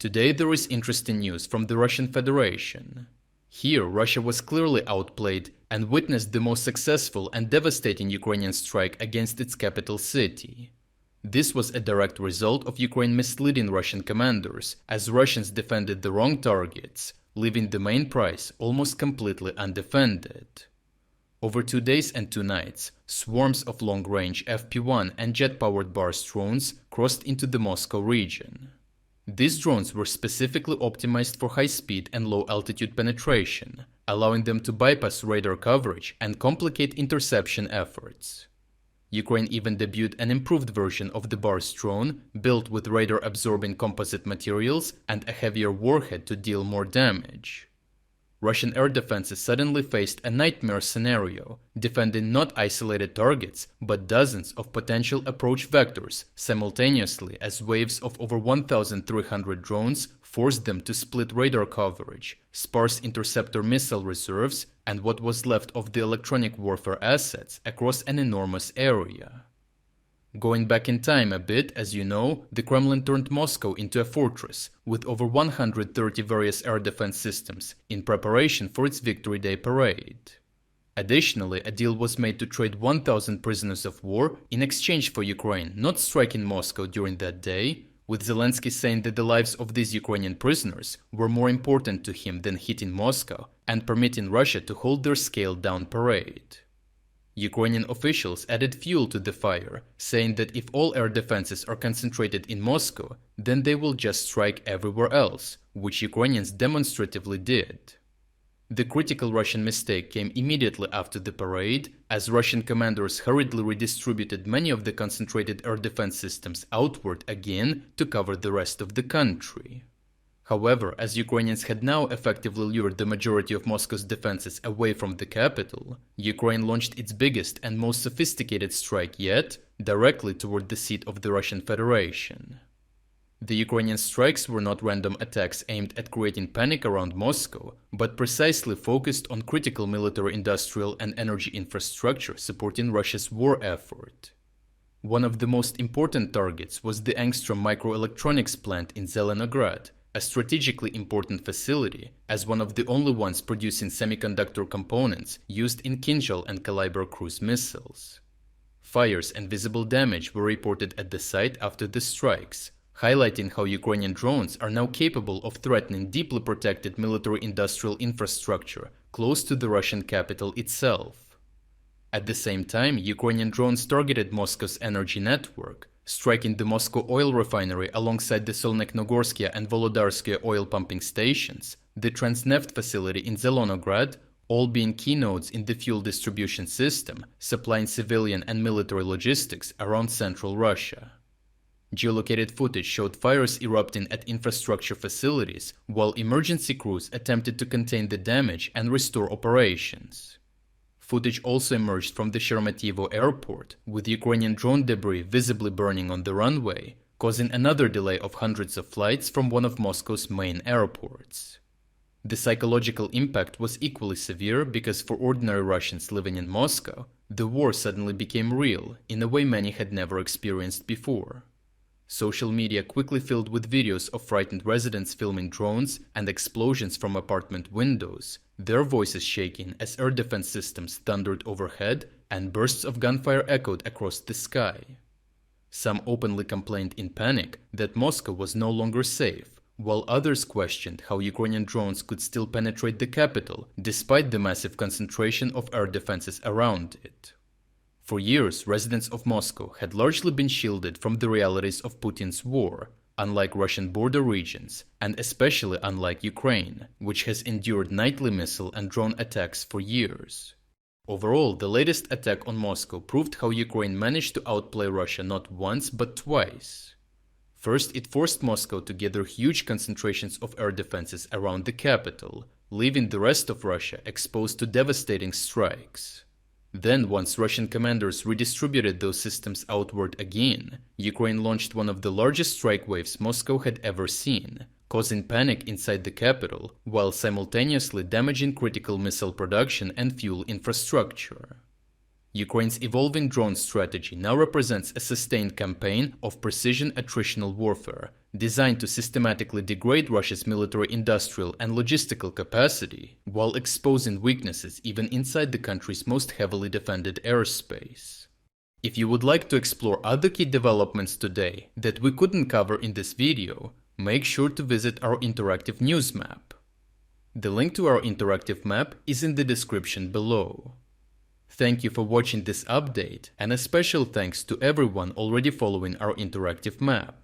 Today there is interesting news from the Russian Federation. Here, Russia was clearly outplayed and witnessed the most successful and devastating Ukrainian strike against its capital city. This was a direct result of Ukraine misleading Russian commanders, as Russians defended the wrong targets, leaving the main prize almost completely undefended. Over 2 days and 2 nights, swarms of long-range FP-1 and jet-powered Sparse drones crossed into the Moscow region. These drones were specifically optimized for high-speed and low-altitude penetration, allowing them to bypass radar coverage and complicate interception efforts. Ukraine even debuted an improved version of the Sparse drone, built with radar-absorbing composite materials and a heavier warhead to deal more damage. Russian air defenses suddenly faced a nightmare scenario, defending not isolated targets, but dozens of potential approach vectors simultaneously, as waves of over 1,300 drones forced them to split radar coverage, sparse interceptor missile reserves, and what was left of the electronic warfare assets across an enormous area. Going back in time a bit, as you know, the Kremlin turned Moscow into a fortress, with over 130 various air defense systems, in preparation for its Victory Day parade. Additionally, a deal was made to trade 1,000 prisoners of war in exchange for Ukraine not striking Moscow during that day, with Zelensky saying that the lives of these Ukrainian prisoners were more important to him than hitting Moscow and permitting Russia to hold their scaled-down parade. Ukrainian officials added fuel to the fire, saying that if all air defenses are concentrated in Moscow, then they will just strike everywhere else, which Ukrainians demonstratively did. The critical Russian mistake came immediately after the parade, as Russian commanders hurriedly redistributed many of the concentrated air defense systems outward again to cover the rest of the country. However, as Ukrainians had now effectively lured the majority of Moscow's defenses away from the capital, Ukraine launched its biggest and most sophisticated strike yet, directly toward the seat of the Russian Federation. The Ukrainian strikes were not random attacks aimed at creating panic around Moscow, but precisely focused on critical military, industrial, and energy infrastructure supporting Russia's war effort. One of the most important targets was the Angstrom microelectronics plant in Zelenograd, a strategically important facility, as one of the only ones producing semiconductor components used in Kinzhal and Kalibr cruise missiles. Fires and visible damage were reported at the site after the strikes, highlighting how Ukrainian drones are now capable of threatening deeply protected military-industrial infrastructure close to the Russian capital itself. At the same time, Ukrainian drones targeted Moscow's energy network, striking the Moscow oil refinery alongside the Solneknogorskia and Volodarskia oil pumping stations, the Transneft facility in Zelonograd, all being key nodes in the fuel distribution system, supplying civilian and military logistics around central Russia. Geolocated footage showed fires erupting at infrastructure facilities, while emergency crews attempted to contain the damage and restore operations. Footage also emerged from the Sheremetyevo airport, with Ukrainian drone debris visibly burning on the runway, causing another delay of hundreds of flights from one of Moscow's main airports. The psychological impact was equally severe because for ordinary Russians living in Moscow, the war suddenly became real in a way many had never experienced before. Social media quickly filled with videos of frightened residents filming drones and explosions from apartment windows, their voices shaking as air defense systems thundered overhead and bursts of gunfire echoed across the sky. Some openly complained in panic that Moscow was no longer safe, while others questioned how Ukrainian drones could still penetrate the capital despite the massive concentration of air defenses around it. For years, residents of Moscow had largely been shielded from the realities of Putin's war, unlike Russian border regions, and especially unlike Ukraine, which has endured nightly missile and drone attacks for years. Overall, the latest attack on Moscow proved how Ukraine managed to outplay Russia not once but twice. First, it forced Moscow to gather huge concentrations of air defenses around the capital, leaving the rest of Russia exposed to devastating strikes. Then, once Russian commanders redistributed those systems outward again, Ukraine launched one of the largest strike waves Moscow had ever seen, causing panic inside the capital while simultaneously damaging critical missile production and fuel infrastructure. Ukraine's evolving drone strategy now represents a sustained campaign of precision attritional warfare, designed to systematically degrade Russia's military, industrial, and logistical capacity, while exposing weaknesses even inside the country's most heavily defended airspace. If you would like to explore other key developments today that we couldn't cover in this video, make sure to visit our interactive news map. The link to our interactive map is in the description below. Thank you for watching this update, and a special thanks to everyone already following our interactive map.